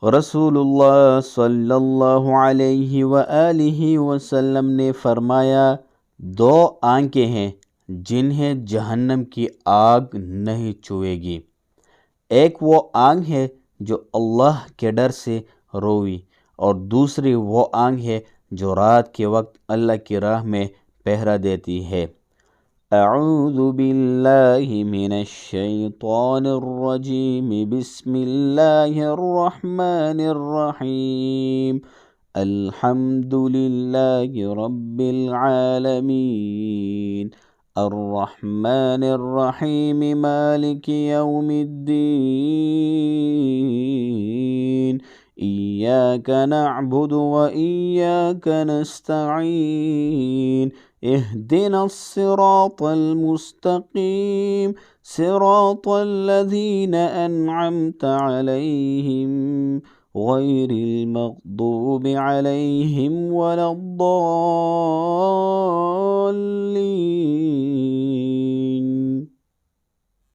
रसूलुल्लाह सल्लल्लाहु अलैहि वआलिहि वसल्लम ने फरमाया, दो आंखें हैं जिन्हें जहन्नम की आग नहीं छुएगी। एक वो आंख है जो अल्लाह के डर से रोई, और दूसरी वो आंख है जो रात के वक्त अल्लाह की राह में पहरा देती है। अऊज़ु बिल्लाहि मिनश शैतानिर रजीम, बिस्मिल्लाहिर रहमानिर रहीम, अल्हम्दुलिल्लाहि रब्बिल आलमीन, अर्रहमानिर रहीम, मालिकि यौमिद्दीन, इय्याका नअबुदु व इय्याका नस्तईन, इहदिनस सिरातल मुस्तकीम, सिरातल लज़ीना अन्अमता अलैहिम, गैरिल मग़दूबि अलैहिम वलद्दाल्लीन।